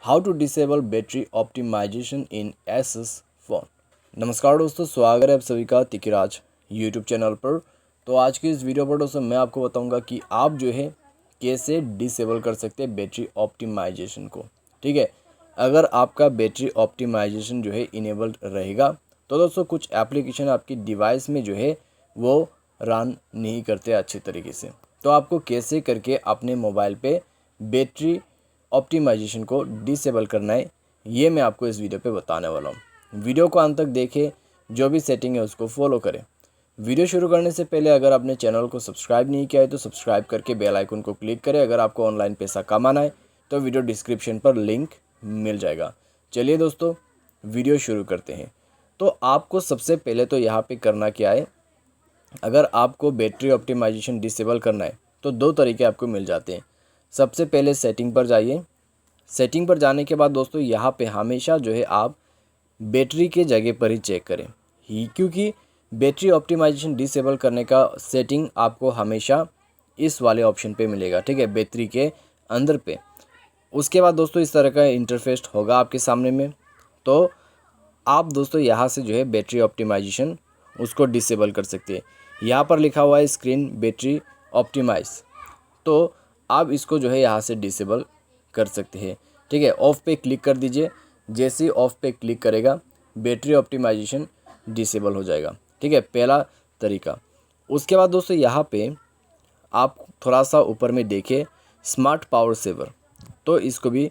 How to disable battery optimisation in Asus phone. नमस्कार दोस्तों, स्वागत है आप सभी का तिकिराज यूट्यूब चैनल पर। तो आज की इस वीडियो पर दोस्तों मैं आपको बताऊंगा कि आप जो है कैसे डिसेबल कर सकते हैं बैटरी ऑप्टिमाइजेशन को। ठीक है, अगर आपका बैटरी ऑप्टिमाइजेशन जो है इनेबल्ड रहेगा तो दोस्तों कुछ एप्लीकेशन आपकी डिवाइस में जो है वो रन नहीं करते अच्छे तरीके से। तो आपको कैसे करके अपने मोबाइल पे बैटरी ऑप्टिमाइजेशन को डिसेबल करना है, ये मैं आपको इस वीडियो पे बताने वाला हूँ। वीडियो को अंत तक देखें, जो भी सेटिंग है उसको फॉलो करें। वीडियो शुरू करने से पहले अगर आपने चैनल को सब्सक्राइब नहीं किया है तो सब्सक्राइब करके बेल आइकन को क्लिक करें। अगर आपको ऑनलाइन पैसा कमाना है तो वीडियो डिस्क्रिप्शन पर लिंक मिल जाएगा। चलिए दोस्तों, वीडियो शुरू करते हैं। तो आपको सबसे पहले तो यहाँ पर करना क्या है, अगर आपको बैटरी ऑप्टिमाइजेशन डिसेबल करना है तो दो तरीके आपको मिल जाते हैं। सबसे पहले सेटिंग पर जाइए। सेटिंग पर जाने के बाद दोस्तों यहाँ पे हमेशा जो है आप बैटरी के जगह पर ही चेक करें क्योंकि बैटरी ऑप्टिमाइजेशन डिसेबल करने का सेटिंग आपको हमेशा इस वाले ऑप्शन पे मिलेगा। ठीक है, बैटरी के अंदर पे। उसके बाद दोस्तों इस तरह का इंटरफेस होगा आपके सामने में। तो आप दोस्तों यहाँ से जो है बैटरी ऑप्टिमाइजेशन उसको डिसेबल कर सकते हैं। यहाँ पर लिखा हुआ है स्क्रीन बैटरी ऑप्टिमाइज, तो आप इसको जो है यहाँ से डिसेबल कर सकते हैं। ठीक है, ऑफ पे क्लिक कर दीजिए। जैसे ही ऑफ पे क्लिक करेगा बैटरी ऑप्टिमाइजेशन डिसेबल हो जाएगा। ठीक है, पहला तरीका। उसके बाद दोस्तों यहाँ पे आप थोड़ा सा ऊपर में देखिए स्मार्ट पावर सेवर, तो इसको भी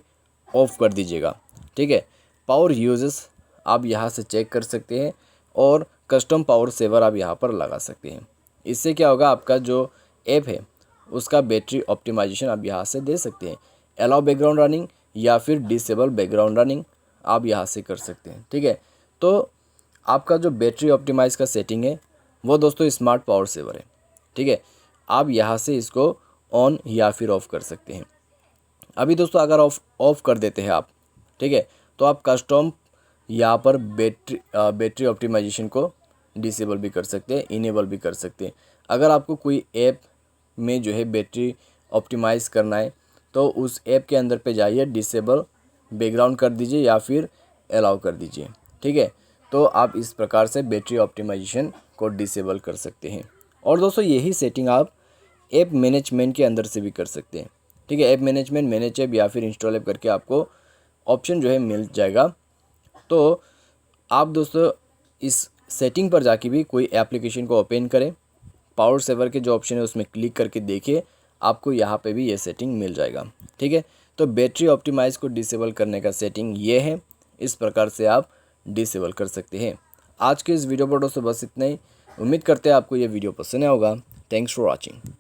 ऑफ कर दीजिएगा। ठीक है, पावर यूजेस आप यहाँ से चेक कर सकते हैं और कस्टम पावर सेवर आप यहाँ पर लगा सकते हैं। इससे क्या होगा, आपका जो ऐप है उसका बैटरी ऑप्टिमाइजेशन आप यहाँ से दे सकते हैं। अलाउ बैकग्राउंड रनिंग या फिर डिसेबल बैकग्राउंड रनिंग आप यहाँ से कर सकते हैं। ठीक है, तो आपका जो बैटरी ऑप्टिमाइज का सेटिंग है वो दोस्तों स्मार्ट पावर सेवर है। ठीक है, आप यहाँ से इसको ऑन या फिर ऑफ कर सकते हैं। अभी दोस्तों अगर ऑफ कर देते हैं आप, ठीक है, तो आप कस्टम यहाँ पर बैटरी ऑप्टिमाइजेशन को डिसेबल भी कर सकते हैं, इनेबल भी कर सकते हैं। अगर आपको कोई ऐप में जो है बैटरी ऑप्टिमाइज़ करना है तो उस ऐप के अंदर पे जाइए, डिसेबल बैकग्राउंड कर दीजिए या फिर अलाउ कर दीजिए। ठीक है, तो आप इस प्रकार से बैटरी ऑप्टिमाइजेशन को डिसेबल कर सकते हैं। और दोस्तों यही सेटिंग आप ऐप मैनेजमेंट के अंदर से भी कर सकते हैं। ठीक है, ऐप मैनेजमेंट, मैनेज ऐप या फिर इंस्टॉल ऐप करके आपको ऑप्शन जो है मिल जाएगा। तो आप दोस्तों इस सेटिंग पर जाके भी कोई एप्लीकेशन को ओपन करें, पावर सेवर के जो ऑप्शन है उसमें क्लिक करके देखिए, आपको यहाँ पे भी ये सेटिंग मिल जाएगा। ठीक है, तो बैटरी ऑप्टिमाइज को डिसेबल करने का सेटिंग ये है। इस प्रकार से आप डिसेबल कर सकते हैं। आज के इस वीडियो पर दोस्तों बस इतना ही। उम्मीद करते हैं आपको ये वीडियो पसंद आया होगा। Thanks for watching.